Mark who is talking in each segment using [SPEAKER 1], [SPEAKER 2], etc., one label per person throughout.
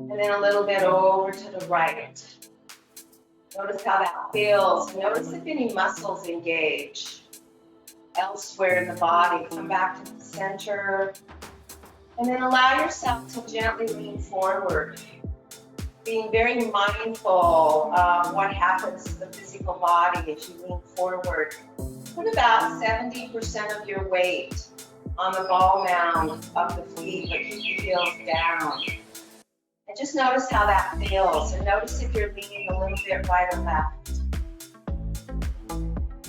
[SPEAKER 1] And then a little bit over to the right. Notice how that feels. Notice if any muscles engage elsewhere in the body. Come back to the center. And then allow yourself to gently lean forward, being very mindful of what happens to the physical body as you lean forward. Put about 70% of your weight on the ball mound of the feet, but keep the heels down. And just notice how that feels. And notice if you're leaning a little bit right or left.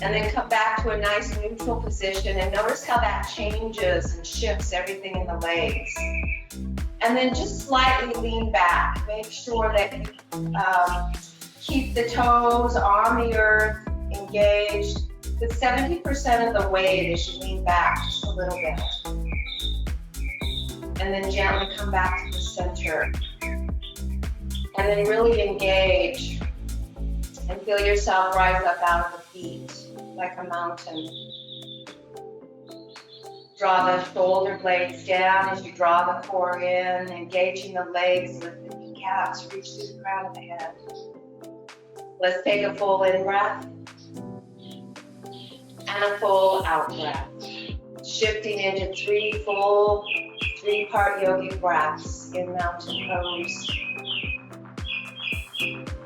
[SPEAKER 1] And then come back to a nice neutral position and notice how that changes and shifts everything in the legs. And then just slightly lean back. Make sure that you keep the toes on the earth, engaged, with 70% of the weight as you lean back just a little bit. And then gently come back to the center. And then really engage and feel yourself rise up out of the feet like a mountain. Draw the shoulder blades down as you draw the core in, engaging the legs, lift the kneecaps, reach through the crown of the head. Let's take a full in breath and a full out breath. Shifting into three-part yogic breaths in mountain pose.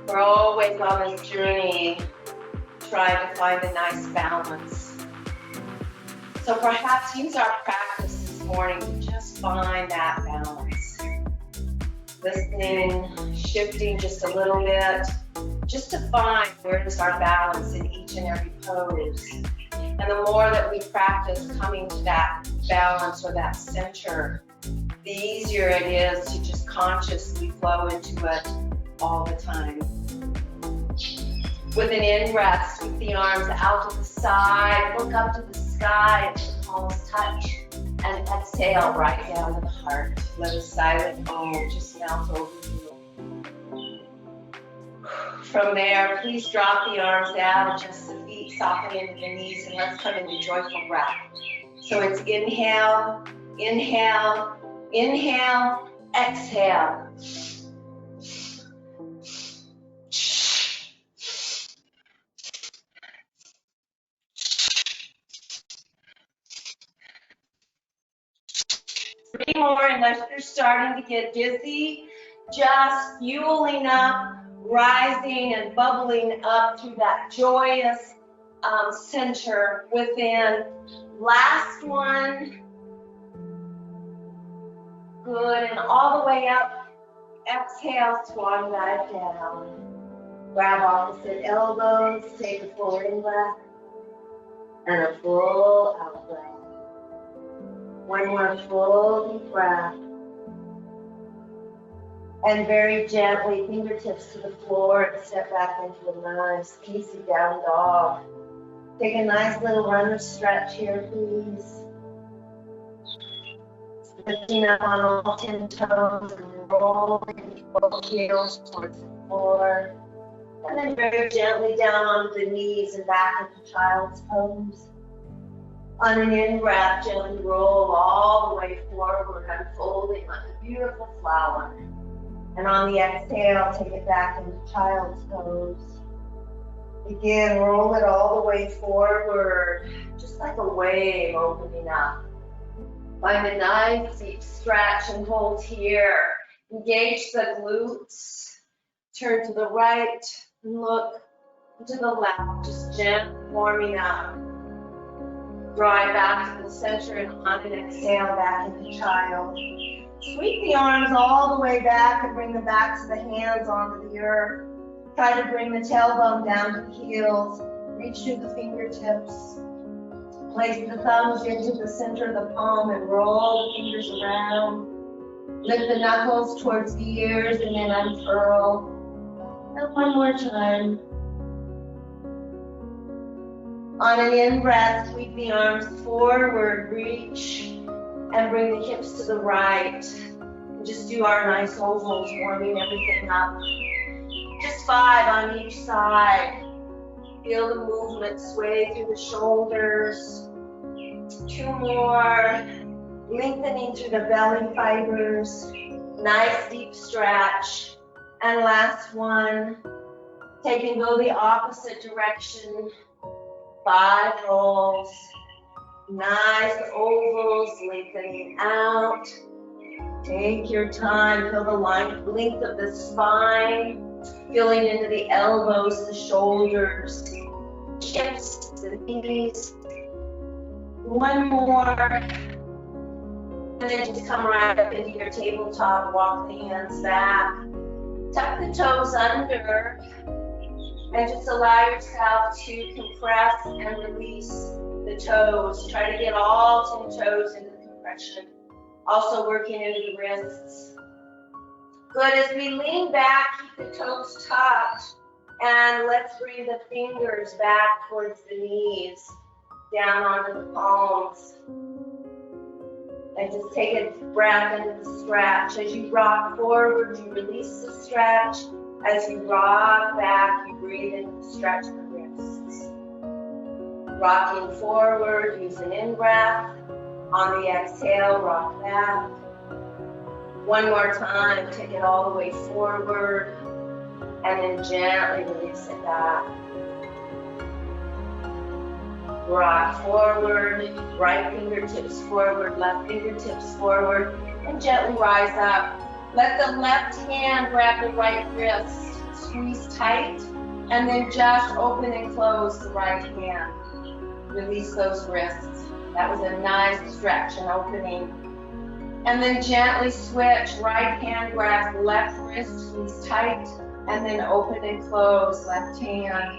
[SPEAKER 1] We're always on this journey trying to find a nice balance. So perhaps use our practice this morning to just find that balance. Listening, shifting just a little bit, just to find where is our balance in each and every pose. And the more that we practice coming to that balance or that center, the easier it is to just consciously flow into it all the time. With an in-breath, sweep the arms out to the side, look up to the sky, the palms touch, and exhale right down to the heart. Let a silent Om just melt over you. From there, please drop the arms down, adjust the feet, soften into the knees, and let's come into joyful breath. So it's inhale, inhale, inhale, exhale. Three more, unless you're starting to get dizzy, just fueling up, rising and bubbling up through that joyous center within. Last one. Good, and all the way up. Exhale, swan dive down. Grab opposite elbows, take a full in breath and a full out breath. One more full deep breath. And very gently, fingertips to the floor, and step back into a nice, easy down dog. Take a nice little runner stretch here, please. Lifting up on all 10 toes and rolling both heels towards the floor. And then very gently down onto the knees and back into child's pose. On an in-breath, gently roll all the way forward, unfolding like a beautiful flower. And on the exhale, take it back into child's pose. Again, roll it all the way forward, just like a wave opening up. Find a nice deep stretch and hold here. Engage the glutes. Turn to the right and look to the left, just gently warming up. Draw it back to the center and on an exhale back into child. Sweep the arms all the way back and bring the backs of the hands onto the earth. Try to bring the tailbone down to the heels. Reach through the fingertips. Place the thumbs into the center of the palm and roll the fingers around. Lift the knuckles towards the ears and then unfurl. And one more time. On an in-breath, sweep the arms forward, reach, and bring the hips to the right. And just do our nice ovals, warming everything up. Just 5 on each side. Feel the movement sway through the shoulders. 2 more. Lengthening through the belly fibers. Nice deep stretch. And last one. Take and go the opposite direction. 5 rolls. Nice ovals, lengthening out. Take your time, feel the length of the spine, feeling into the elbows, the shoulders, hips, the knees. One more. And then just come right up into your tabletop, walk the hands back. Tuck the toes under, and just allow yourself to compress and release the toes. Try to get all 10 toes into the compression. Also working into the wrists. Good, as we lean back, keep the toes tucked, and let's bring the fingers back towards the knees, down onto the palms. And just take a breath into the stretch. As you rock forward, you release the stretch. As you rock back, you breathe into the stretch of the wrists. Rocking forward, use an in-breath. On the exhale, rock back. One more time, take it all the way forward, and then gently release it back. Rock forward, right fingertips forward, left fingertips forward, and gently rise up. Let the left hand grab the right wrist, squeeze tight, and then just open and close the right hand. Release those wrists. That was a nice stretch and opening. And then gently switch, right hand grabs left wrist, squeeze tight, and then open and close left hand.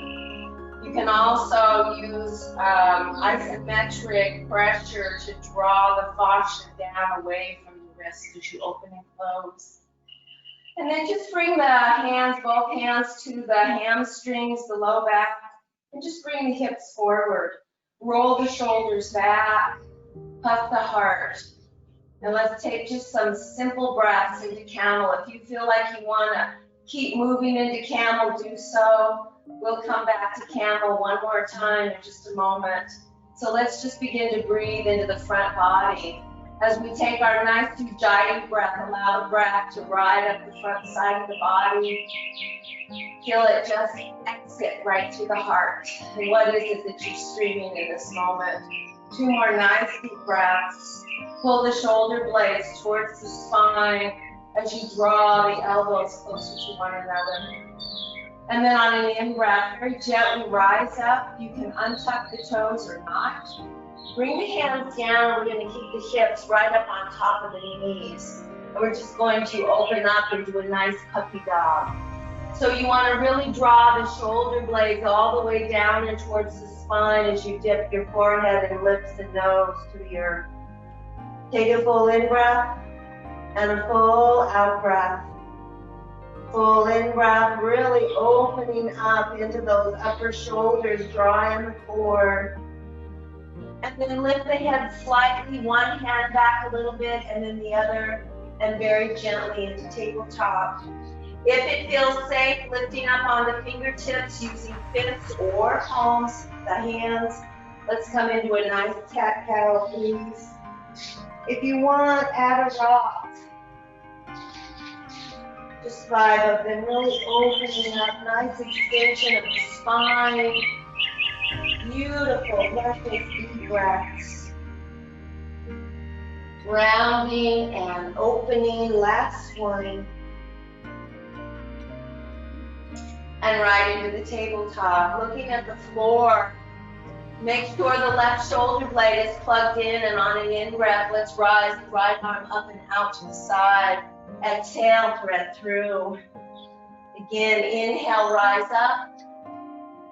[SPEAKER 1] You can also use isometric pressure to draw the fascia down away from the wrist as you open and close. And then just bring the hands, both hands to the hamstrings, the low back, and just bring the hips forward. Roll the shoulders back, puff the heart. And let's take just some simple breaths into camel. If you feel like you want to keep moving into camel, do so. We'll come back to camel one more time in just a moment. So let's just begin to breathe into the front body. As we take our nice Ujjayi breath, allow the breath to ride up the front side of the body. Feel it just exit right through the heart. And what is it that you're streaming in this moment? 2 more nice deep breaths. Pull the shoulder blades towards the spine as you draw the elbows closer to one another. And then on an in-breath, very gently rise up. You can untuck the toes or not. Bring the hands down. We're going to keep the hips right up on top of the knees. And we're just going to open up and do a nice puppy dog. So you want to really draw the shoulder blades all the way down and towards the spine as you dip your forehead and lips and nose to the earth. Take a full in-breath and a full out-breath. Full in-breath, really opening up into those upper shoulders, drawing the core. And then lift the head slightly, one hand back a little bit and then the other, and very gently into tabletop. If it feels safe, lifting up on the fingertips, using fists or palms, the hands. Let's come into a nice cat-cow, please. If you want, add a rock. Just 5 of them, really opening up, nice extension of the spine. Beautiful, precious deep breaths. Rounding and opening, last one. And right into the tabletop, looking at the floor. Make sure the left shoulder blade is plugged in, and on an in-breath, let's rise the right arm up and out to the side. Exhale, thread through. Again, inhale, rise up.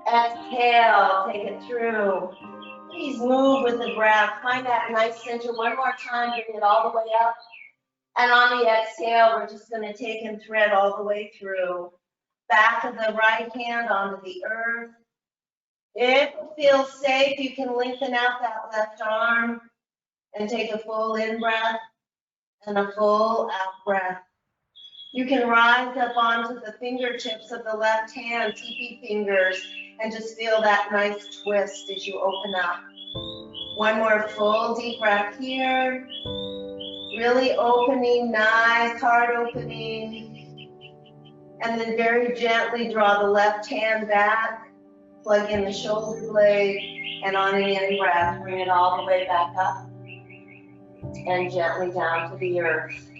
[SPEAKER 1] Exhale, take it through. Please move with the breath. Find that nice center one more time, bring it all the way up. And on the exhale, we're just going to take and thread all the way through. Back of the right hand onto the earth. If it feels safe, you can lengthen out that left arm and take a full in-breath and a full out-breath. You can rise up onto the fingertips of the left hand, teepee fingers, and just feel that nice twist as you open up. One more full deep breath here. Really opening, nice, heart opening. And then very gently draw the left hand back, plug in the shoulder blade, and on an in breath, bring it all the way back up and gently down to the earth.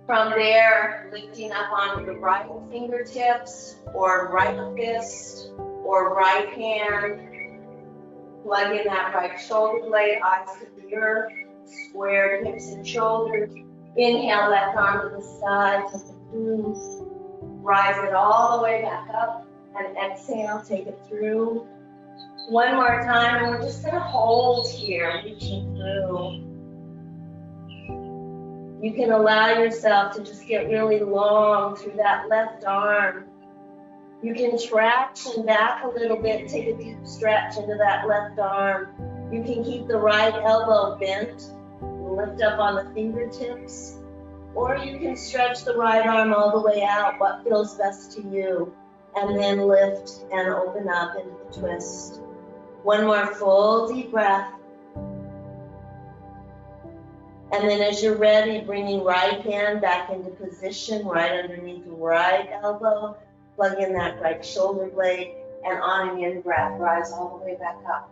[SPEAKER 1] From there, lifting up onto the right fingertips or right fist or right hand. Plug in that right shoulder blade, eyes to the earth, square hips and shoulders. Inhale, left arm to the side, take it through. Rise it all the way back up and exhale, take it through. One more time, and we're just gonna hold here, reaching through. You can allow yourself to just get really long through that left arm. You can traction back a little bit, take a deep stretch into that left arm. You can keep the right elbow bent, lift up on the fingertips, or you can stretch the right arm all the way out, what feels best to you, and then lift and open up into the twist. One more full deep breath. And then as you're ready, bringing right hand back into position, right underneath the right elbow, plug in that right shoulder blade, and on an in breath, rise all the way back up.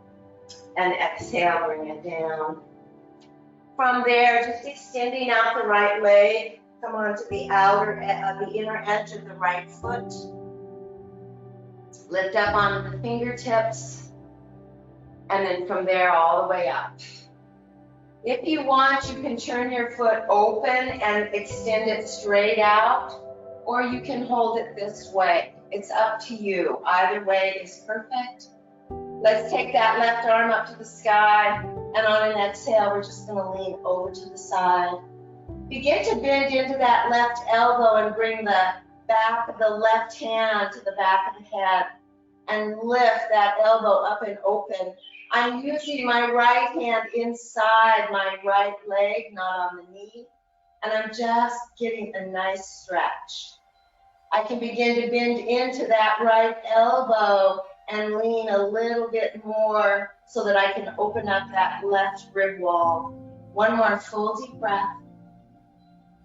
[SPEAKER 1] And exhale, bring it down. From there, just extending out the right leg, come onto the inner edge of the right foot. Lift up onto the fingertips, and then from there all the way up. If you want, you can turn your foot open and extend it straight out, or you can hold it this way. It's up to you. Either way is perfect. Let's take that left arm up to the sky, and on an exhale, we're just gonna lean over to the side. Begin to bend into that left elbow and bring the back of the left hand to the back of the head, and lift that elbow up and open. I'm using my right hand inside my right leg, not on the knee, and I'm just getting a nice stretch. I can begin to bend into that right elbow and lean a little bit more so that I can open up that left rib wall. One more full deep breath.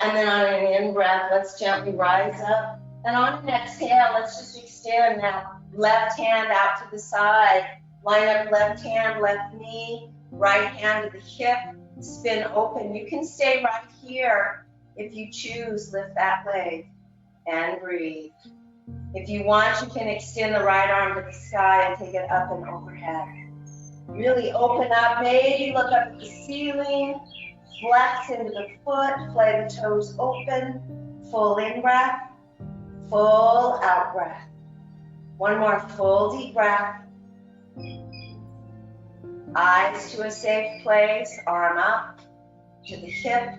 [SPEAKER 1] And then on an in breath, let's gently rise up. And on an exhale, let's just extend that left hand out to the side. Line up left hand, left knee, right hand to the hip, spin open. You can stay right here. If you choose, lift that leg and breathe. If you want, you can extend the right arm to the sky and take it up and overhead. Really open up, maybe look up at the ceiling, flex into the foot, play the toes open, full in breath, full out breath. One more full deep breath. Eyes to a safe place, arm up to the hip,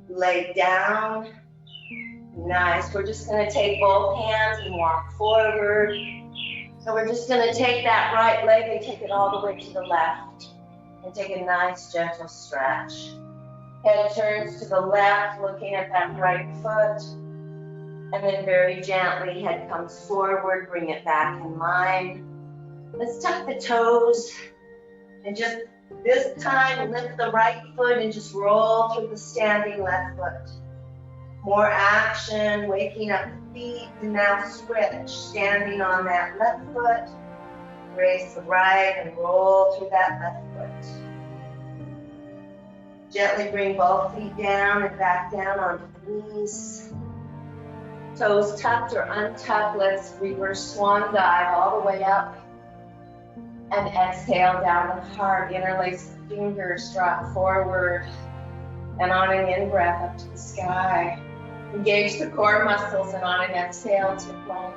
[SPEAKER 1] lay down. Nice. We're just going to take both hands and walk forward. So we're just going to take that right leg and take it all the way to the left. And take a nice gentle stretch. Head turns to the left, looking at that right foot. And then very gently, head comes forward, bring it back in line. Let's tuck the toes. And just this time, lift the right foot and just roll through the standing left foot. More action, waking up the feet, and now switch. Standing on that left foot, raise the right and roll through that left foot. Gently bring both feet down and back down onto the knees. Toes tucked or untucked, let's reverse swan dive all the way up. And exhale down the heart, interlace the fingers, drop forward. And on an in-breath up to the sky. Engage the core muscles, and on an exhale, tip right.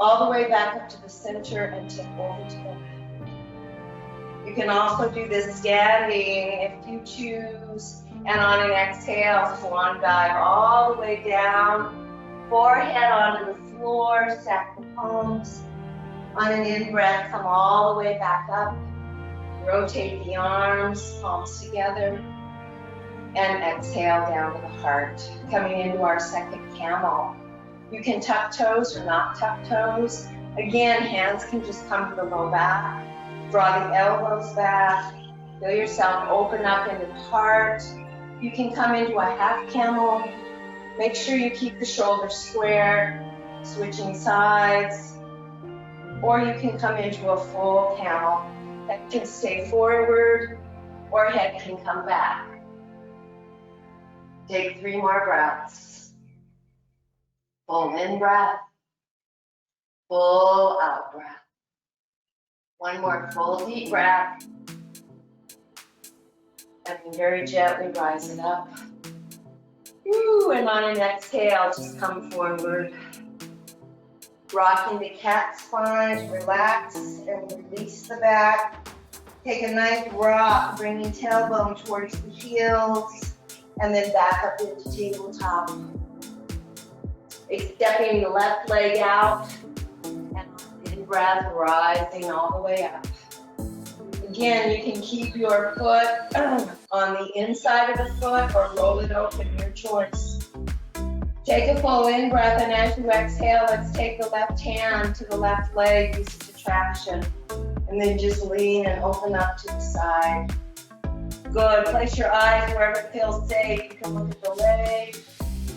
[SPEAKER 1] All the way back up to the center and tip over to the left. You can also do this standing if you choose. And on an exhale, swan dive all the way down. Forehead onto the floor, stack the palms. On an in-breath, come all the way back up. Rotate the arms, palms together. And exhale down to the heart. Coming into our second camel. You can tuck toes or not tuck toes. Again, hands can just come to the low back. Draw the elbows back. Feel yourself open up into the heart. You can come into a half camel. Make sure you keep the shoulders square, switching sides. Or you can come into a full camel. Head can stay forward, or head can come back. Take 3 more breaths. Full in breath, full out breath. One more full deep breath. And very gently rise it up. Woo, and on an exhale, just come forward. Rocking the cat spine, relax and release the back. Take a nice rock, bringing tailbone towards the heels, and then back up into tabletop. Stepping the left leg out, and on the in-breath, rising all the way up. Again, you can keep your foot on the inside of the foot or roll it open, your choice. Take a full in-breath, and as you exhale, let's take the left hand to the left leg, use it to traction. And then just lean and open up to the side. Good. Place your eyes wherever it feels safe. You can look at the leg.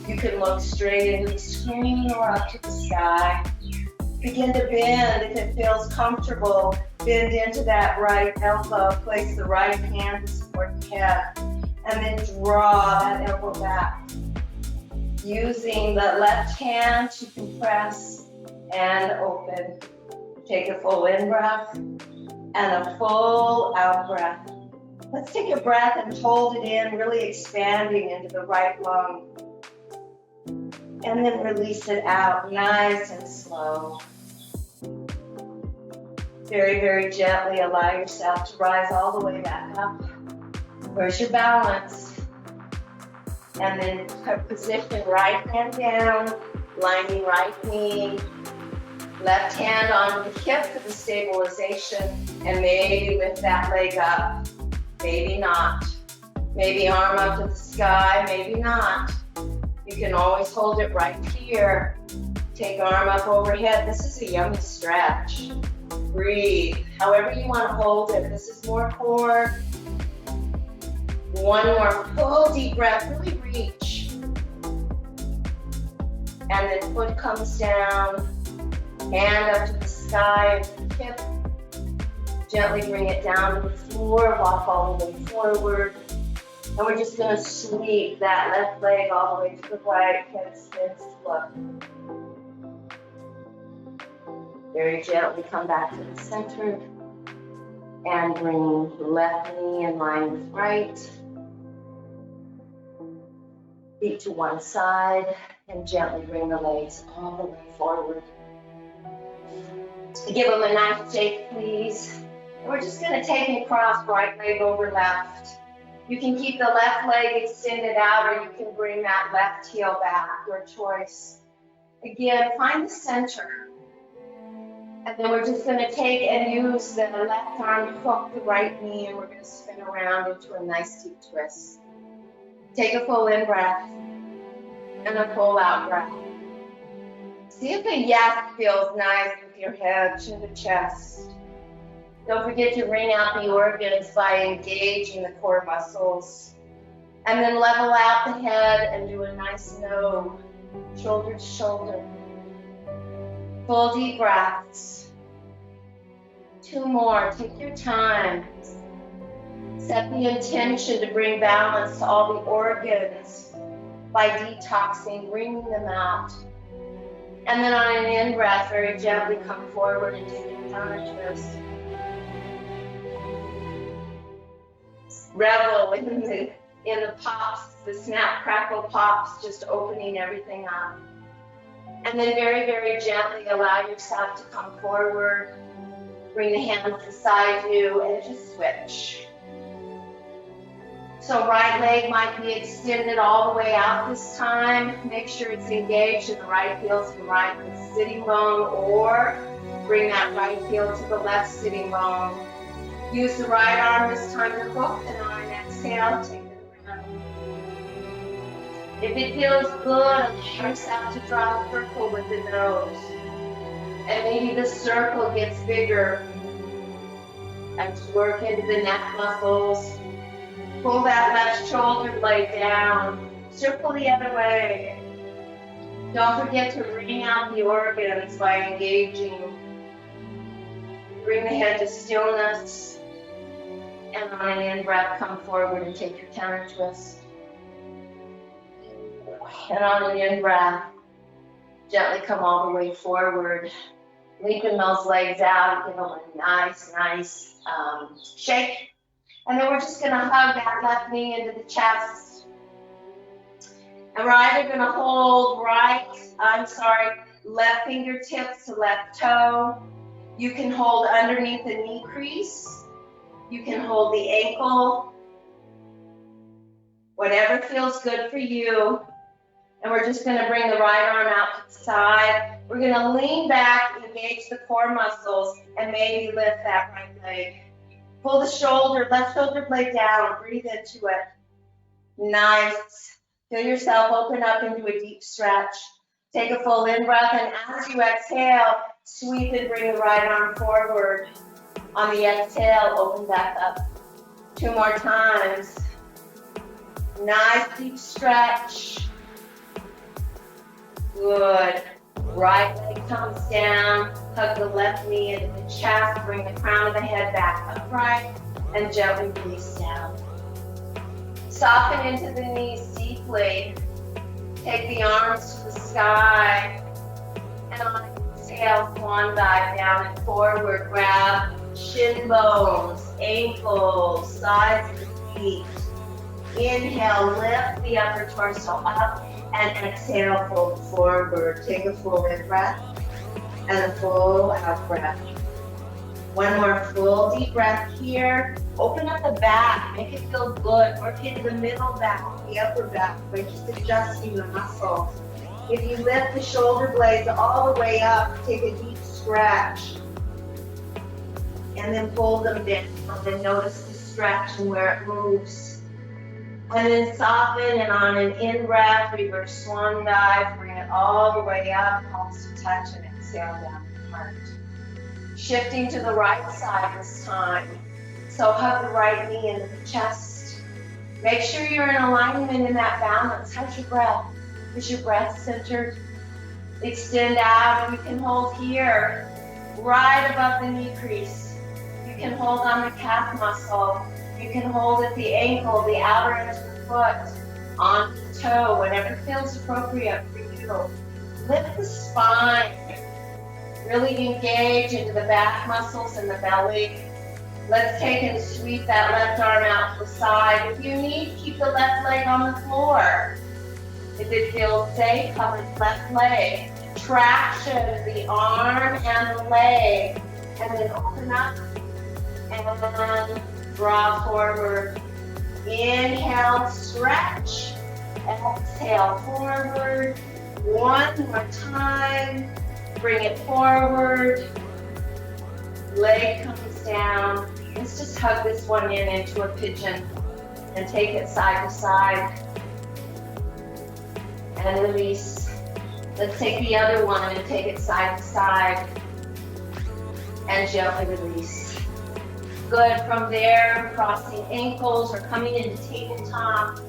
[SPEAKER 1] You can look straight into the screen or up to the sky. Begin to bend if it feels comfortable. Bend into that right elbow. Place the right hand to support the head. And then draw that elbow back. Using the left hand to compress and open. Take a full in-breath and a full out-breath. Let's take a breath and hold it in, really expanding into the right lung. And then release it out, nice and slow. Very, very gently allow yourself to rise all the way back up. Where's your balance? And then position right hand down, lining right knee. Left hand on the hip for the stabilization, and maybe lift that leg up, maybe not. Maybe arm up to the sky, maybe not. You can always hold it right here. Take arm up overhead. This is a yummy stretch. Breathe, however you want to hold it. This is more core. One more full deep breath, really reach. And then foot comes down. Hand up to the sky and the hip. Gently bring it down to the floor, walk all the way forward. And we're just going to sweep that left leg all the way to the right, head spins to look. Very gently come back to the center and bring the left knee in line with right. Feet to one side and gently bring the legs all the way forward. Give them a nice shake, please. And we're just going to take and cross right leg over left. You can keep the left leg extended out, or you can bring that left heel back, your choice. Again, find the center. And then we're just going to take and use the left arm to hook the right knee, and we're going to spin around into a nice deep twist. Take a full in breath and a full out breath. See if the yes feels nice with your head to the chest. Don't forget to wring out the organs by engaging the core muscles. And then level out the head and do a nice nod, shoulder to shoulder. Full deep breaths. 2 more, take your time. Set the intention to bring balance to all the organs by detoxing, bringing them out. And then on an in-breath, very gently come forward and take a counter twist. Revel in the pops, the snap, crackle pops, just opening everything up. And then very, very gently allow yourself to come forward. Bring the hands beside you and just switch. So right leg might be extended all the way out this time. Make sure it's engaged and the right heel to the right with the sitting bone, or bring that right heel to the left sitting bone. Use the right arm this time to hook, and on an exhale, take it around. If it feels good, allow yourself to draw a circle with the nose. And maybe the circle gets bigger. And just work into the neck muscles. Pull that left shoulder blade down. Circle the other way. Don't forget to wring out the organs by engaging. Bring the head to stillness. And on an in-breath, come forward and take your counter twist. And on an in-breath, gently come all the way forward. Lengthen those legs out, give them a nice shake. And then we're just gonna hug that left knee into the chest. And we're either gonna hold left fingertips to left toe. You can hold underneath the knee crease. You can hold the ankle. Whatever feels good for you. And we're just gonna bring the right arm out to the side. We're gonna lean back, engage the core muscles, and maybe lift that right leg. Pull the left shoulder blade down, breathe into it. Nice. Feel yourself open up into a deep stretch. Take a full in-breath, and as you exhale, sweep and bring the right arm forward. On the exhale, open back up. 2 more times. Nice deep stretch. Good. Right leg comes down, hug the left knee into the chest, bring the crown of the head back upright, and gently release down. Soften into the knees deeply. Take the arms to the sky, and on exhale, swan dive down and forward. Grab shin bones, ankles, sides of the feet. Inhale, lift the upper torso up. And exhale, fold forward. Take a full in breath and a full out breath. One more full deep breath here. Open up the back, make it feel good. Work into the middle back, the upper back by just adjusting the muscles. If you lift the shoulder blades all the way up, take a deep stretch. And then pull them down and notice the stretch and where it moves. And then soften, and on an in-breath, reverse swan dive, bring it all the way up, palms to touch, and exhale down the heart. Shifting to the right side this time. So hug the right knee into the chest. Make sure you're in alignment in that balance. How's your breath? Is your breath centered? Extend out, and you can hold here, right above the knee crease. You can hold on the calf muscle. You can hold at the ankle, the outer edge of the foot, on the toe, whatever feels appropriate for you. Lift the spine. Really engage into the back muscles and the belly. Let's take and sweep that left arm out to the side. If you need, keep the left leg on the floor. If it feels safe, hug the left leg. Traction of the arm and the leg. And then open up and draw forward. Inhale, stretch. Exhale, forward. One more time. Bring it forward. Leg comes down. Let's just hug this one in into a pigeon and take it side to side. And release. Let's take the other one and take it side to side. And gently release. Good. From there, crossing ankles or coming into tabletop,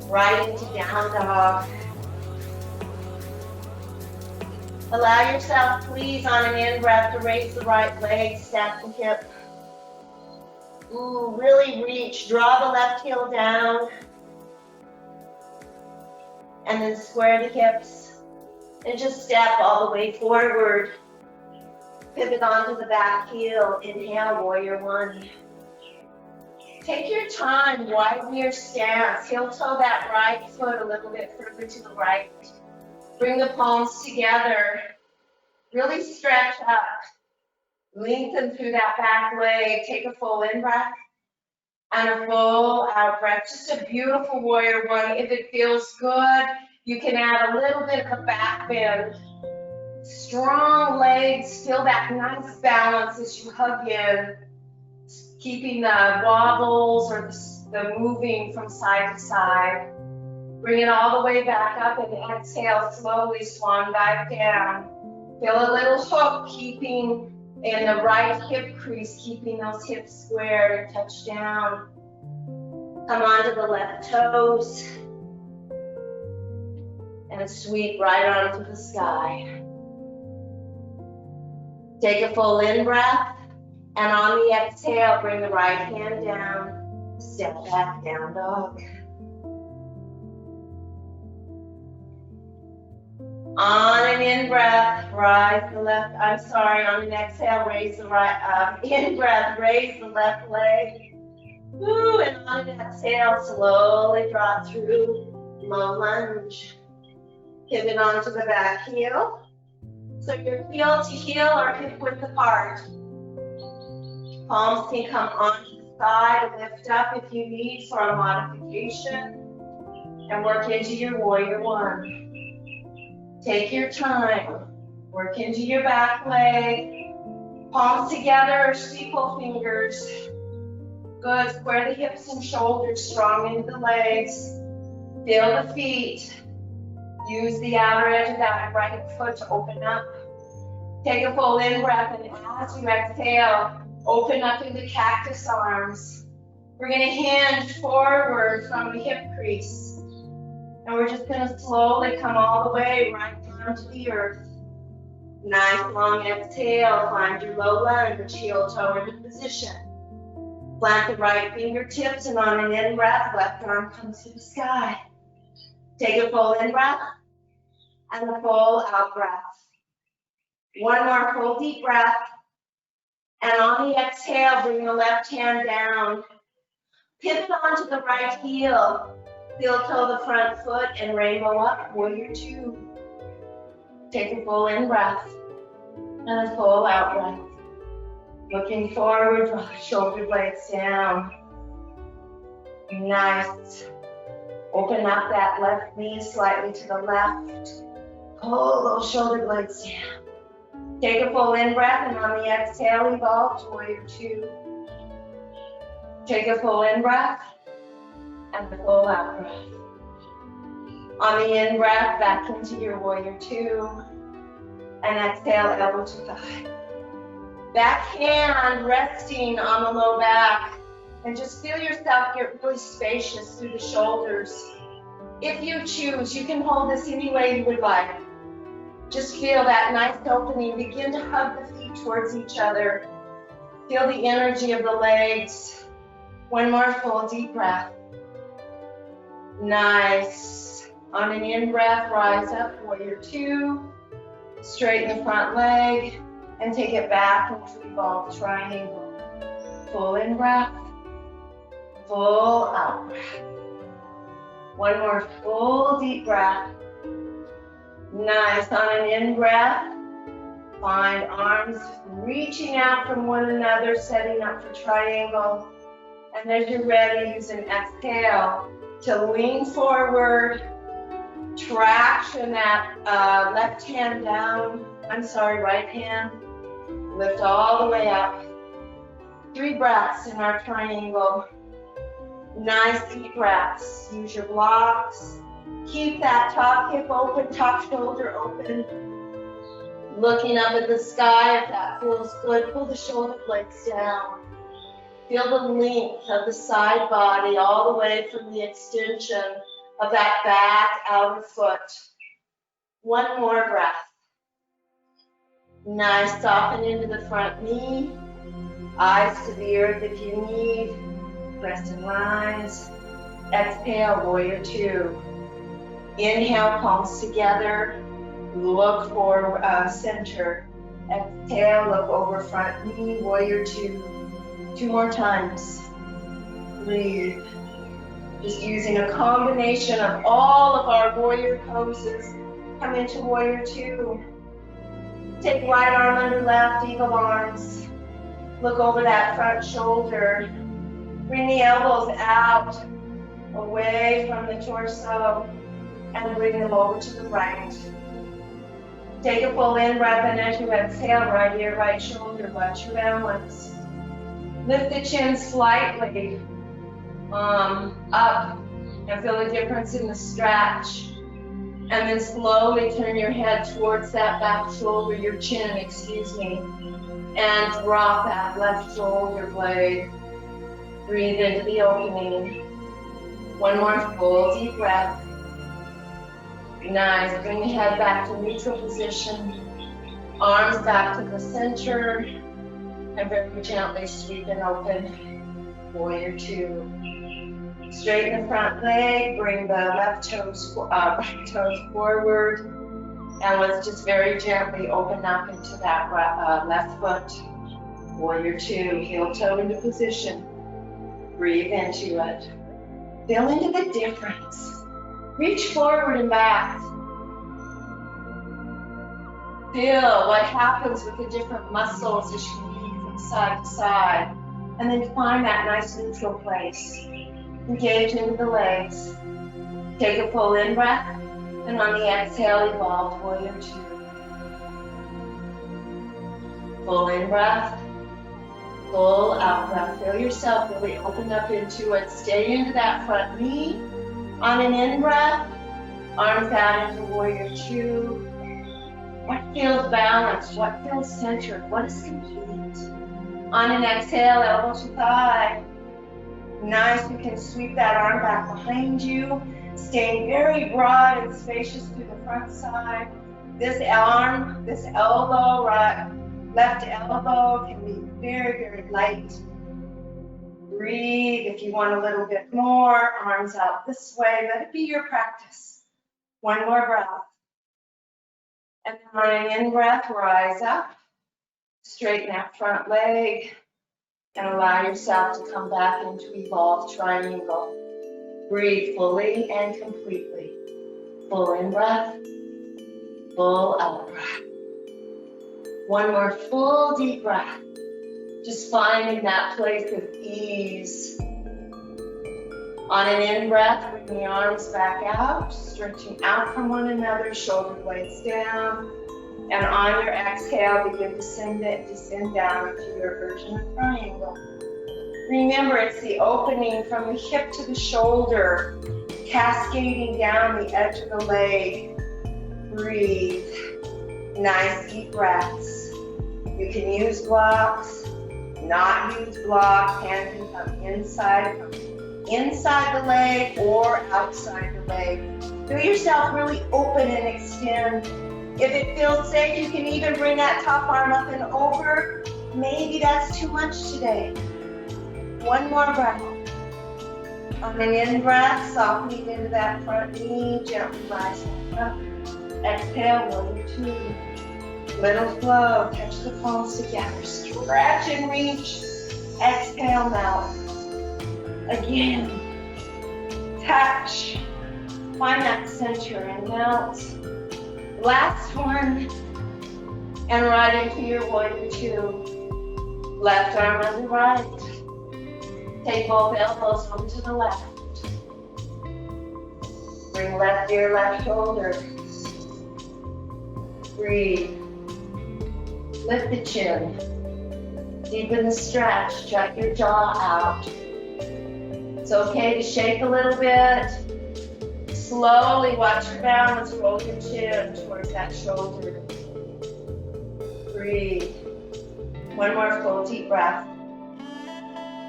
[SPEAKER 1] right into down dog. Allow yourself, please, on an in-breath to raise the right leg, stack the hip. Ooh, really reach. Draw the left heel down. And then square the hips. And just step all the way forward. Pivot onto the back heel. Inhale, warrior one. Take your time, widen your stance. Heel toe that right foot a little bit further to the right. Bring the palms together. Really stretch up. Lengthen through that back leg. Take a full in breath and a full out breath. Just a beautiful warrior one. If it feels good, you can add a little bit of a back bend. Strong legs, feel that nice balance as you hug in, keeping the wobbles or the moving from side to side. Bring it all the way back up and exhale, slowly swan dive down. Feel a little hook, keeping In the right hip crease, keeping those hips square and touch down. Come onto the left toes and sweep right onto the sky. Take a full in-breath, and on the exhale, bring the right hand down, step back, down dog. On an in-breath, rise the left, on an exhale, raise the right, in-breath, raise the left leg. Woo, and on an exhale, slowly drop through, low lunge. Pivot onto the back heel. So your heel to heel or hip width apart. Palms can come onto the side, lift up if you need for a modification, and work into your warrior one. Take your time, work into your back leg, palms together or steeple fingers. Good, square the hips and shoulders, strong into the legs. Feel the feet. Use the outer edge of that right foot to open up. Take a full in-breath, and as you exhale, open up into cactus arms. We're gonna hinge forward from the hip crease. And we're just gonna slowly come all the way right down to the earth. Nice long exhale, find your low lunge, heel toe into position. Plant the right fingertips, and on an in-breath, left arm comes to the sky. Take a full in-breath and a full out-breath. One more full deep breath. And on the exhale, bring the left hand down. Pivot onto the right heel. Heel toe the front foot and rainbow up, warrior two. Take a full in-breath and a full out-breath. Looking forward, draw the shoulder blades down. Nice. Open up that left knee slightly to the left. Pull those shoulder blades down. Take a full in-breath, and on the exhale, evolve to warrior two. Take a full in-breath and a full out-breath. On the in-breath, back into your warrior two. And exhale, elbow to thigh. Back hand resting on the low back. And just feel yourself get really spacious through the shoulders. If you choose, you can hold this any way you would like. Just feel that nice opening. Begin to hug the feet towards each other. Feel the energy of the legs. One more full deep breath. Nice. On an in-breath, rise up, warrior two. Straighten the front leg and take it back into evolved triangle. Full in-breath. Full out breath. One more full deep breath. Nice. On an in-breath, find arms reaching out from one another, setting up for triangle. And as you're ready, use an exhale to lean forward, traction that right hand, lift all the way up. 3 breaths in our triangle. Nice deep breaths. Use your blocks. Keep that top hip open, top shoulder open. Looking up at the sky, if that feels good, pull the shoulder blades down. Feel the length of the side body all the way from the extension of that back outer foot. One more breath. Nice, soften into the front knee. Eyes to the earth if you need. Rest and rise. Exhale, warrior two. Inhale, palms together. Look for center. Exhale, look over front knee, warrior two. 2 more times. Breathe. Just using a combination of all of our warrior poses. Come into warrior two. Take right arm under left, eagle arms. Look over that front shoulder. Bring the elbows out, away from the torso, and bring them over to the right. Take a full in-breath, and as you exhale, right ear, right shoulder, watch your balance. Lift the chin slightly up, and feel the difference in the stretch. And then slowly turn your head towards that back shoulder, your chin, excuse me. And drop that left shoulder blade. Breathe into the opening. One more full deep breath. Nice. Bring the head back to neutral position. Arms back to the center. And very gently sweep and open. Warrior two. Straighten the front leg. Bring the right toes forward. And let's just very gently open up into that left foot. Warrior two. Heel toe into position. Breathe into it. Feel into the difference. Reach forward and back. Feel what happens with the different muscles as you move from side to side. And then find that nice neutral place. Engage into the legs. Take a full in-breath. And on the exhale, evolve warrior two. Full in-breath. Full out breath. Feel yourself really open up into it. Stay into that front knee. On an in-breath, arms out into warrior two. What feels balanced? What feels centered? What is complete? On an exhale, elbow to thigh. Nice, you can sweep that arm back behind you. Staying very broad and spacious through the front side. This arm, this elbow, right, left elbow can be very, very light. Breathe if you want a little bit more. Arms out this way. Let it be your practice. One more breath. And then on an in-breath, rise up. Straighten that front leg. And allow yourself to come back into evolved triangle. Breathe fully and completely. Full in-breath. Full out-breath. One more full deep breath. Just finding that place of ease. On an in-breath, bring the arms back out, stretching out from one another, shoulder blades down. And on your exhale, begin to descend down into your version of triangle. Remember, it's the opening from the hip to the shoulder, cascading down the edge of the leg. Breathe. Nice deep breaths. You can use blocks. Not use block, hand can come inside the leg or outside the leg. Feel yourself really open and extend. If it feels safe, you can even bring that top arm up and over. Maybe that's too much today. One more breath. On an in-breath, softening into that front knee, gently rising up. Exhale, warrior two. Little flow, touch the palms together, stretch and reach. Exhale, melt. Again, touch. Find that center and melt. Last one, and right into your warrior two. Left arm on the right. Take both elbows over to the left. Bring left ear, left shoulder. Breathe. Lift the chin. Deepen the stretch. Shut your jaw out. It's okay to shake a little bit. Slowly watch your balance. Roll your chin towards that shoulder. Breathe. One more full deep breath.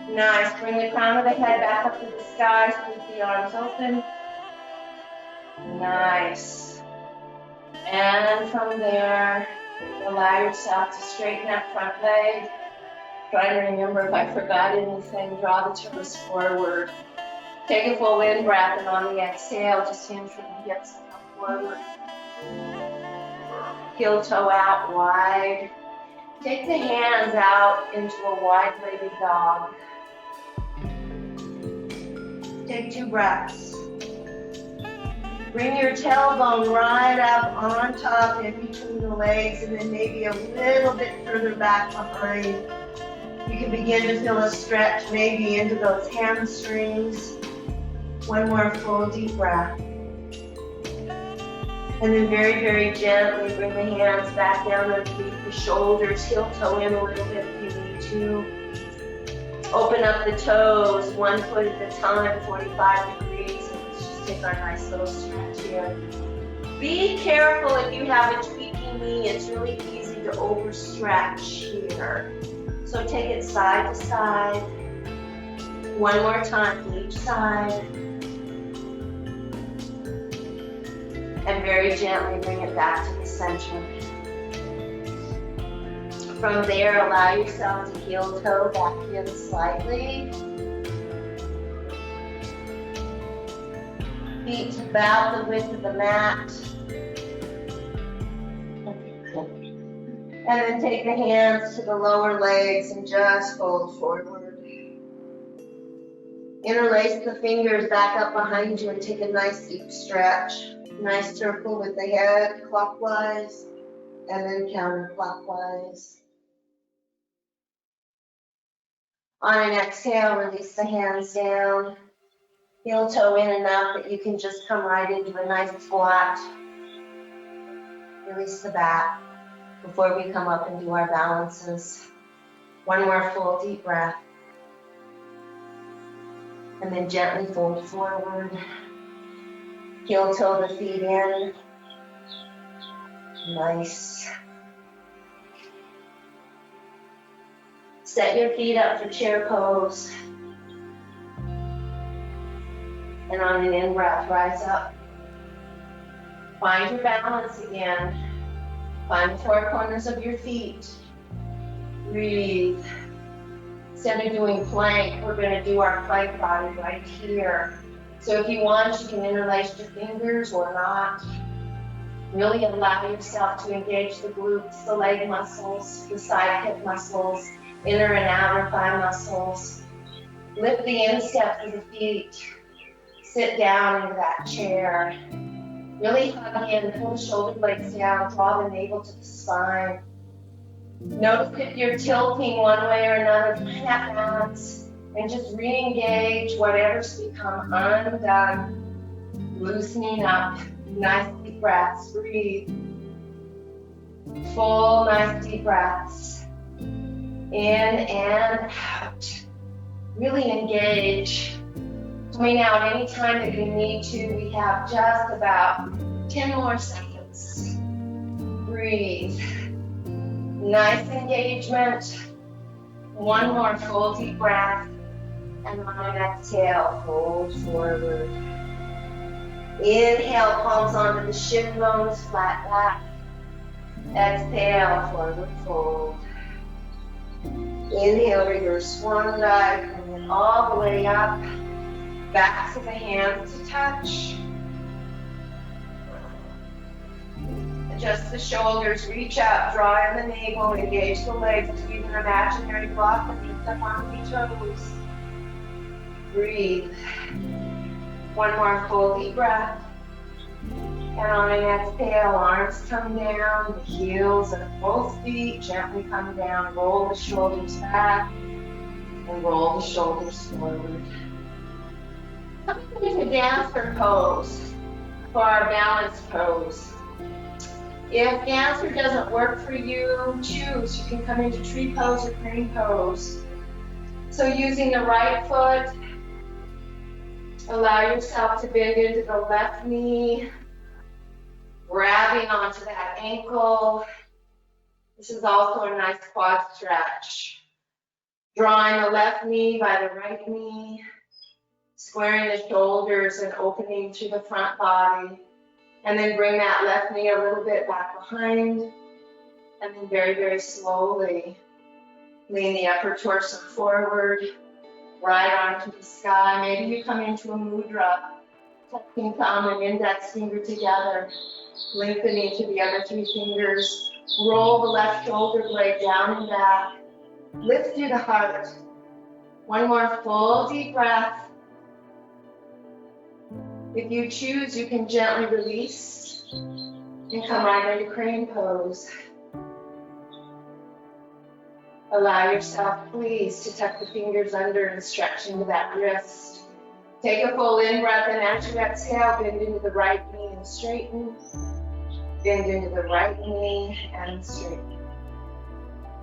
[SPEAKER 1] Nice. Bring the crown of the head back up to the sky. Squeeze the arms open. Nice. And from there, allow yourself to straighten that front leg. Try to remember if I forgot anything, draw the toes forward. Take a full in-breath, and on the exhale, just hinge from the hips and come forward. Heel toe out wide. Take the hands out into a wide-legged dog. Take 2 breaths. Bring your tailbone right up on top in between the legs, and then maybe a little bit further back behind. You can begin to feel a stretch maybe into those hamstrings. One more full deep breath. And then very, very gently bring the hands back down underneath the shoulders. Heel toe in a little bit if you need to. Open up the toes, 1 foot at a time, 45 degrees. Take our nice little stretch here. Be careful if you have a tweaky knee. It's really easy to to overstretch here. So take it side to side. One more time to each side. And very gently bring it back to the center. From there, allow yourself to heel toe back in slightly. Feet to about the width of the mat. And then take the hands to the lower legs and just fold forward. Interlace the fingers back up behind you and take a nice deep stretch. Nice circle with the head clockwise and then counterclockwise. On an exhale, release the hands down. Heel toe in enough that you can just come right into a nice flat. Release the back before we come up and do our balances. One more full deep breath. And then gently fold forward. Heel toe the feet in. Nice. Set your feet up for chair pose. And on an in-breath, rise up. Find your balance again. Find the four corners of your feet. Breathe. Instead of doing plank, we're going to do our plank body right here. So if you want, you can interlace your fingers or not. Really allow yourself to engage the glutes, the leg muscles, the side hip muscles, inner and outer thigh muscles. Lift the insteps of the feet. Sit down into that chair. Really hug in, pull the shoulder blades down, draw the navel to the spine. Notice if you're tilting one way or another, find that balance and just re-engage whatever's become undone. Loosening up, nice deep breaths, breathe. Full, nice deep breaths. In and out. Really engage. Coming out anytime that you need to. We have just about 10 more seconds. Breathe. Nice engagement. One more full deep breath. And on an exhale, fold forward. Inhale, palms onto the shin bones, flat back. Exhale, forward fold. Inhale, reverse swan dive. Bring it all the way up. Back to the hands to touch. Adjust the shoulders, reach out, draw in the navel, engage the legs to even an imaginary block and step on the toes. Breathe. One more full deep breath. And on an exhale, arms come down, the heels of both feet gently come down, roll the shoulders back, and roll the shoulders forward. Coming into dancer pose for our balance pose. If dancer doesn't work for you, choose. You can come into tree pose or crane pose. So using the right foot, allow yourself to bend into the left knee, grabbing onto that ankle. This is also a nice quad stretch. Drawing the left knee by the right knee, squaring the shoulders and opening through the front body. And then bring that left knee a little bit back behind. And then very, very slowly lean the upper torso forward, right onto the sky. Maybe you come into a mudra, touching thumb and index finger together, lengthening to the other three fingers. Roll the left shoulder blade down and back. Lift through the heart. One more full deep breath. If you choose, you can gently release and come right into crane pose. Allow yourself, please, to tuck the fingers under and stretch into that wrist. Take a full in-breath, and as you exhale, bend into the right knee and straighten. Bend into the right knee and straighten.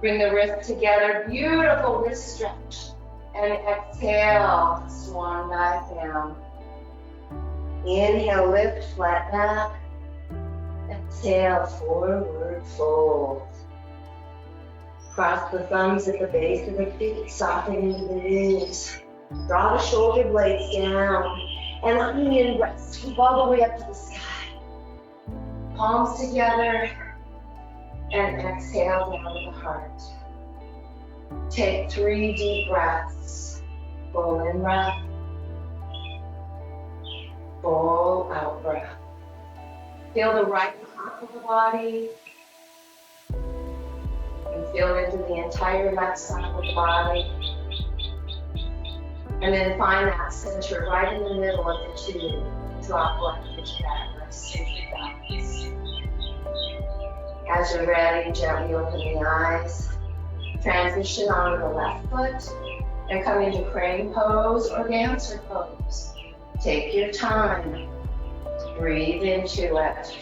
[SPEAKER 1] Bring the wrist together, beautiful wrist stretch. And exhale, swan dive down. Inhale, lift, flat back. Exhale, forward fold. Cross the thumbs at the base of the feet, soften into the knees. Draw the shoulder blades down. And on the in-breath, scoop all the way up to the sky. Palms together. And exhale down to the heart. Take 3 deep breaths. Full in breath. Full out breath. Feel the right half of the body. And feel into the entire left side of the body. And then find that center right in the middle of the two. Drop left into that rest into the balance. As you're ready, gently open the eyes. Transition onto the left foot and come into crane pose or dancer pose. Take your time. Breathe into it.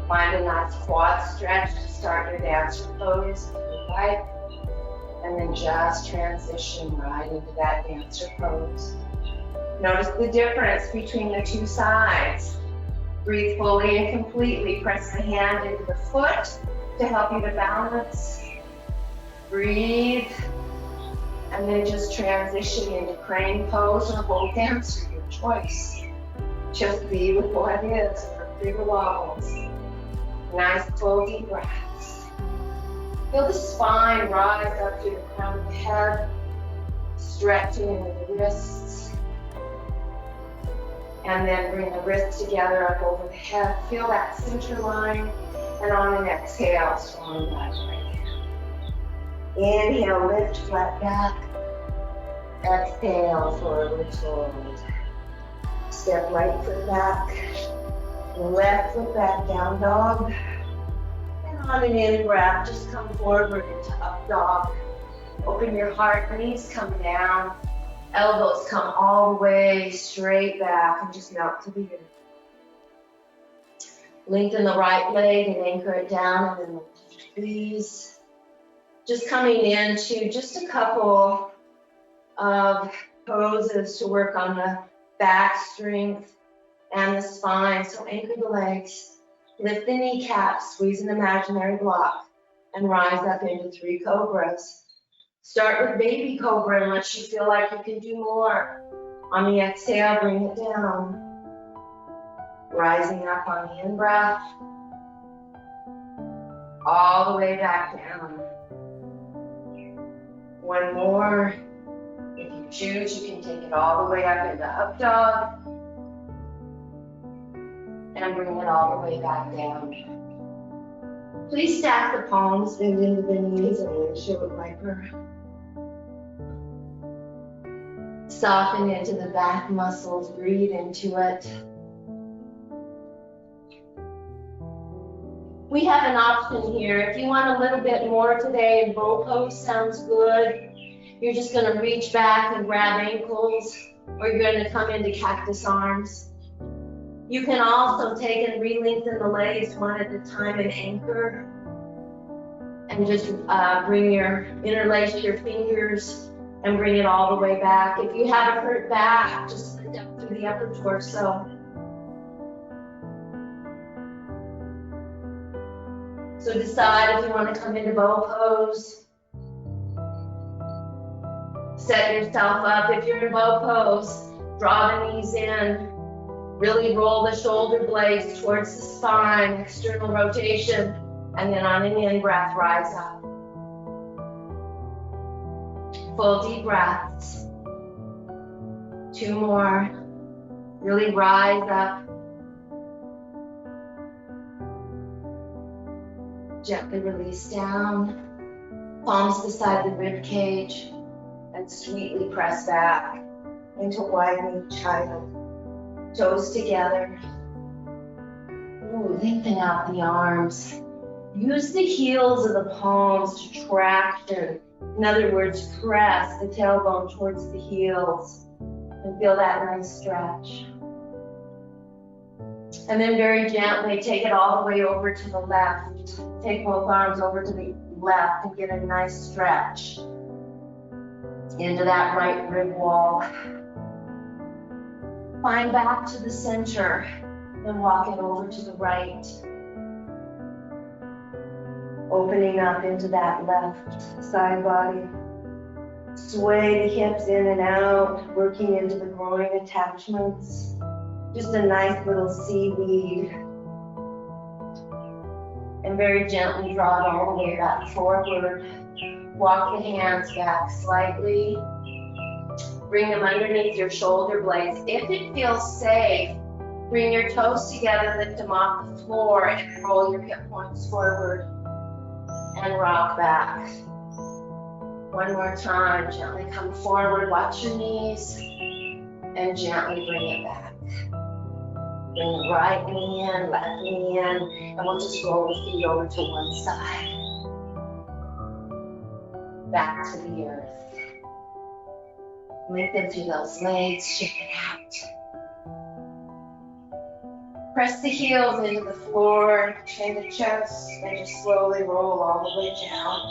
[SPEAKER 1] Find a nice quad stretch to start your dancer pose if you like. And then just transition right into that dancer pose. Notice the difference between the two sides. Breathe fully and completely. Press the hand into the foot to help you to balance. Breathe. And then just transition into crane pose or whole dancer, your choice. Just be with what is, or bigger wobbles. Nice full deep breaths. Feel the spine rise up to the crown of the head, stretching into the wrists. And then bring the wrists together up over the head. Feel that center line. And on an exhale, swan back right down. Inhale, lift flat back. Exhale, forward fold. Step right foot back. Left foot back, down dog. And on an in breath, just come forward into up dog. Open your heart, knees come down. Elbows come all the way straight back and just melt to the earth. Lengthen the right leg and anchor it down and then lift, please. Just coming into just a couple of poses to work on the back strength and the spine. So anchor the legs, lift the kneecaps, squeeze an imaginary block, and rise up into 3 cobras. Start with baby cobra unless you feel like you can do more. On the exhale, bring it down. Rising up on the in-breath. All the way back down. One more. If you choose, you can take it all the way up into up dog. And bring it all the way back down. Please stack the palms, bend into the knees and windshield wiper. Soften into the back muscles, breathe into it. We have an option here. If you want a little bit more today, bow pose sounds good. You're just going to reach back and grab ankles, or you're going to come into cactus arms. You can also take and re-lengthen the legs one at a time and anchor. And just interlace your fingers and bring it all the way back. If you have a hurt back, just lift up through the upper torso. So decide if you want to come into bow pose. Set yourself up. If you're in bow pose, draw the knees in. Really roll the shoulder blades towards the spine, external rotation. And then on an in-breath, rise up. Full deep breaths. 2 more. Really rise up. Gently release down. Palms beside the rib cage. And sweetly press back into widening child. Toes together. Ooh, lengthen out the arms. Use the heels of the palms to traction. In other words, press the tailbone towards the heels and feel that nice stretch. And then very gently take it all the way over to the left. Take both arms over to the left and get a nice stretch into that right rib wall. Find back to the center and walk it over to the right. Opening up into that left side body. Sway the hips in and out, working into the groin attachments. Just a nice little seaweed. And very gently draw it all the way back forward. Walk the hands back slightly. Bring them underneath your shoulder blades. If it feels safe, bring your toes together, lift them off the floor, and roll your hip points forward and rock back. One more time, gently come forward, watch your knees, and gently bring it back. Bring the right knee in, left knee in, and we'll just roll the feet over to one side. Back to the earth. Lengthen through those legs, shake it out. Press the heels into the floor, chin the chest, and just slowly roll all the way down.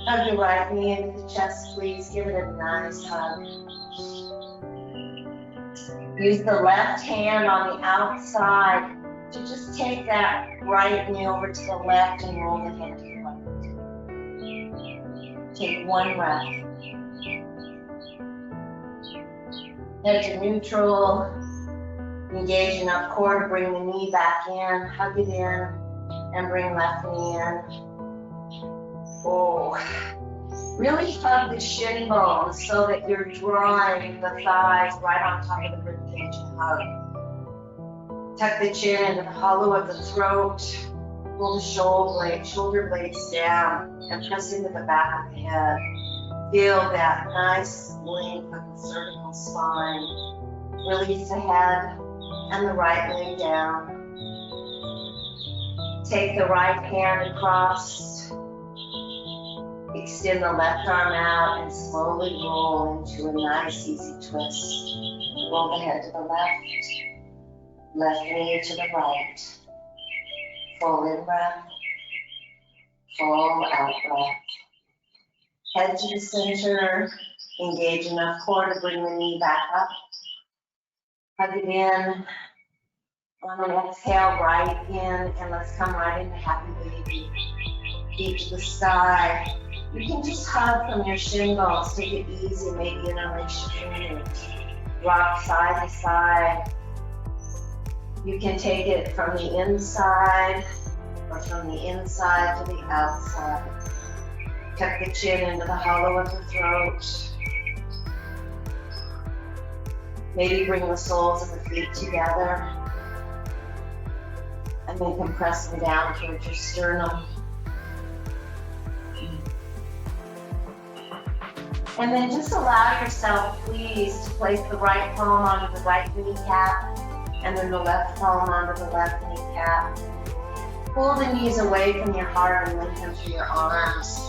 [SPEAKER 1] Hug your right knee into the chest, please. Give it a nice hug. Use the left hand on the outside to just take that right knee over to the left and roll the head to the right. Take one breath. Head to neutral. Engage enough core to bring the knee back in. Hug it in and bring left knee in. Oh. Really hug the shin bones so that you're drawing the thighs right on top of the ribcage and hug. Tuck the chin into the hollow of the throat. Pull the shoulder blades down and press into the back of the head. Feel that nice length of the cervical spine. Release the head and the right leg down. Take the right hand across. Extend the left arm out and slowly roll into a nice easy twist. Roll the head to the left knee to the right. Full in breath, full out breath. Head to the center, engage enough core to bring the knee back up. Hug it in. On an exhale, right in, and let's come right into happy baby. Feet to the sky. You can just hug from your shin bones. Take it easy, maybe interlace your fingers. Rock side to side. You can take it from the inside or from the inside to the outside. Tuck the chin into the hollow of the throat. Maybe bring the soles of the feet together. And then compress them down towards your sternum. And then just allow yourself, please, to place the right palm onto the right kneecap and then the left palm onto the left kneecap. Pull the knees away from your heart and lift them to your arms.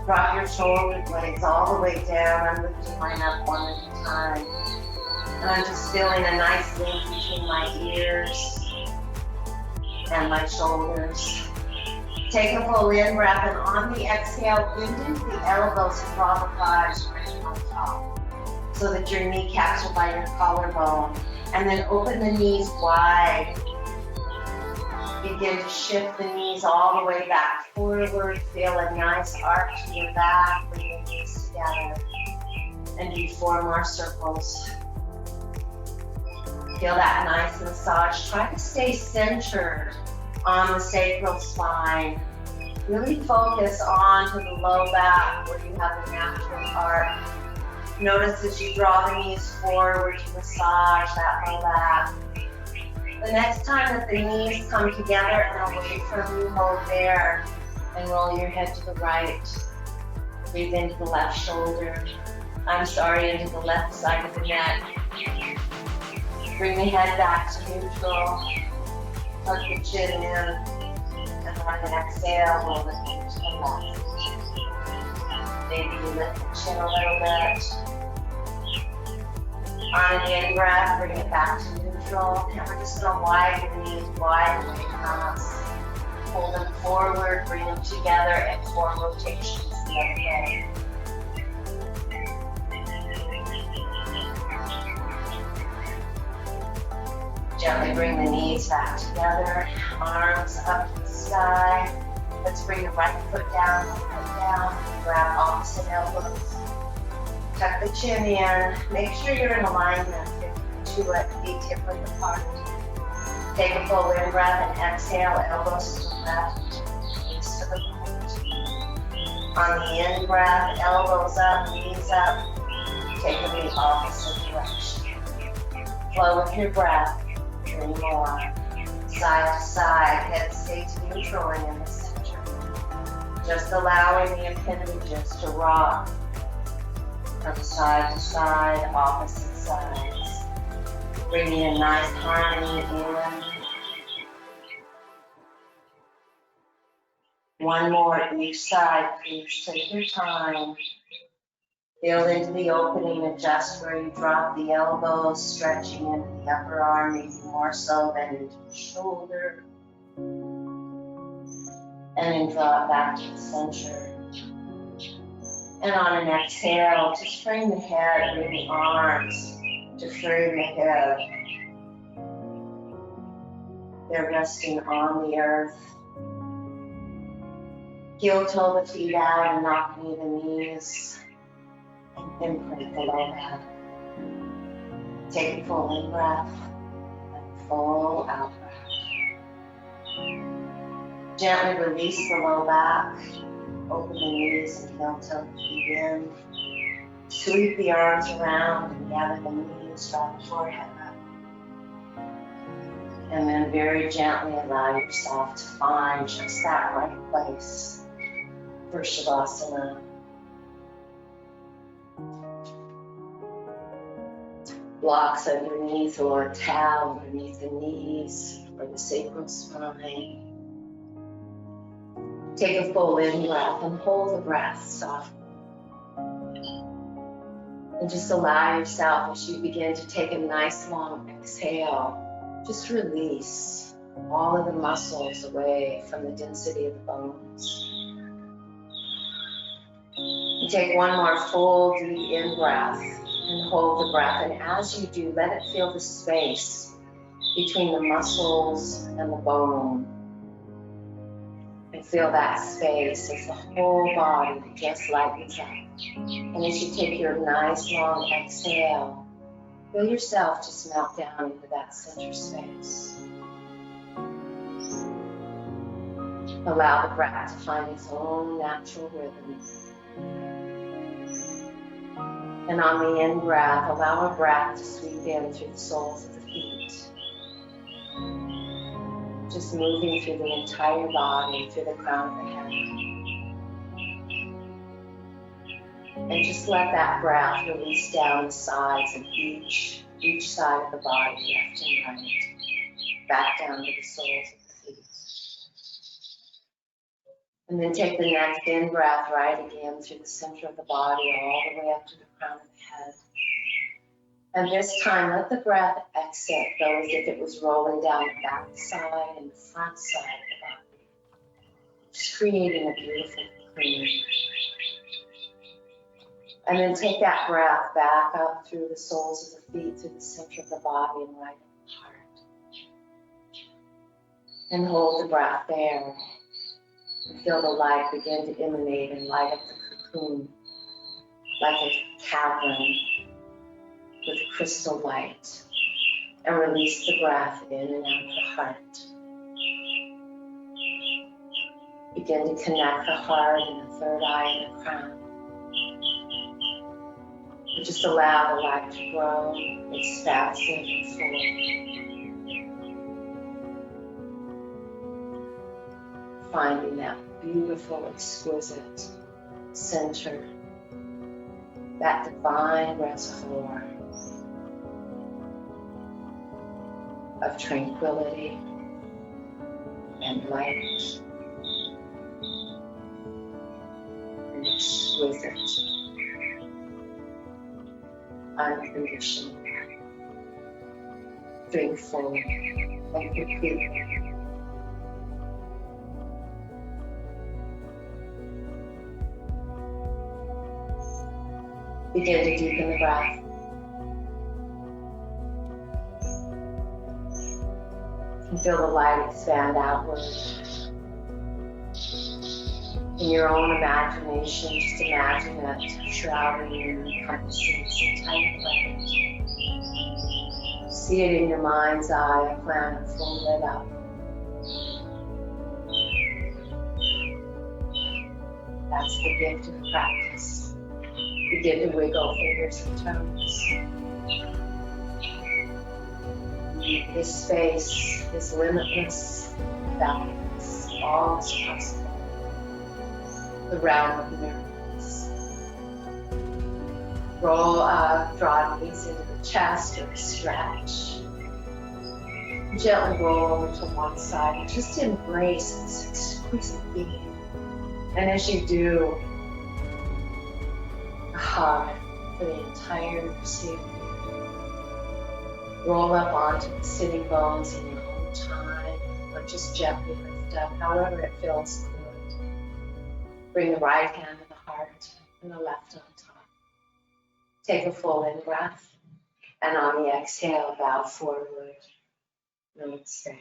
[SPEAKER 1] Drop your shoulder blades all the way down. I'm lifting mine up one at a time. And I'm just feeling a nice link between my ears and my shoulders. Take a full in breath, and on the exhale, bend into the elbows and draw the thighs right on top so that your kneecaps are by your collarbone. And then open the knees wide. Begin to shift the knees all the way back forward. Feel a nice arc to your back. Bring the knees together. And do 4 more circles. Feel that nice massage. Try to stay centered on the sacral spine. Really focus on to the low back where you have a natural arc. Notice as you draw the knees forward to massage that low back. The next time that the knees come together and away from you, hold there and roll your head to the right. Breathe into the left shoulder. Into the left side of the neck. Bring the head back to neutral. Tuck the chin in, and on an exhale, roll the feet to the left. Maybe you lift the chin a little bit. On an in-breath, bring it back to neutral. And we're just going to widen the knees wide away from us. Pull them forward, bring them together, and 4 rotations the other way. Gently bring the knees back together, arms up to the sky. Let's bring the right foot down, grab opposite elbows. Tuck the chin in. Make sure you're in alignment if you let feet hip width apart. Take a full in breath and exhale, elbows to the left, knees to the right. On the in breath, elbows up, knees up. Take them in the opposite direction. Flow with your breath. 3 more. Side to side, head stays neutral and in the center. Just allowing the appendages to rock from side to side, opposite sides. Bringing a nice harmony in. 1 more each side, please. Take your time. Feel into the opening, adjust where you drop the elbows, stretching into the upper arm, maybe more so than into the shoulder. And then draw it back to the center. And on an exhale, just bring the head, bring the arms to frame the head. They're resting on the earth. Heel toe the feet out and knock knee the knees. And imprint the low back. Take a full in breath and full out breath. Gently release the low back. Open the knees and heel toe the feet in. Sweep the arms around and gather the knees, draw the forehead up. And then very gently allow yourself to find just that right place for Shavasana. Blocks underneath or a towel underneath the knees or the sacral spine. Take a full in breath and hold the breath softly. And just allow yourself, as you begin to take a nice long exhale, just release all of the muscles away from the density of the bones. And take 1 more full deep in breath. And hold the breath, and as you do, let it feel the space between the muscles and the bone. And feel that space as the whole body just lightens up. And as you take your nice long exhale, feel yourself just melt down into that center space. Allow the breath to find its own natural rhythm. And on the in-breath, allow a breath to sweep in through the soles of the feet. Just moving through the entire body, through the crown of the head. And just let that breath release down the sides of each side of the body, left and right, back down to the soles of the feet. And then take the next in-breath right again through the center of the body, all the way up to the crown of the head. And this time, let the breath exit go as if it was rolling down the back side and the front side of the body. Just creating a beautiful cocoon. And then take that breath back up through the soles of the feet, through the center of the body and right in the heart. And hold the breath there. And feel the light begin to emanate and light up the cocoon like a cavern with crystal light. And release the breath in and out the heart. Begin to connect the heart and the third eye and the crown. And just allow the light to grow, expansive and full. Finding that beautiful, exquisite center, that divine reservoir of tranquility and light and exquisite, unconditional, faithful, and complete. Begin to deepen the breath. And feel the light expand outward. In your own imagination, just imagine it shrouding and encompassing this entire planet. See it in your mind's eye, a planet full lit up. That's the gift of practice. You get to wiggle fingers and toes. This space is limitless, boundless, all is possible. The realm of miracles. Roll up, draw knees into the chest or stretch. Gently roll over to one side and just embrace this exquisite being. And as you do, a hug for the entire seat. Roll up onto the sitting bones in your own time, or just gently lift up, however it feels good. Bring the right hand to the heart and the left on top. Take a full in-breath, and on the exhale, bow forward. Namaste.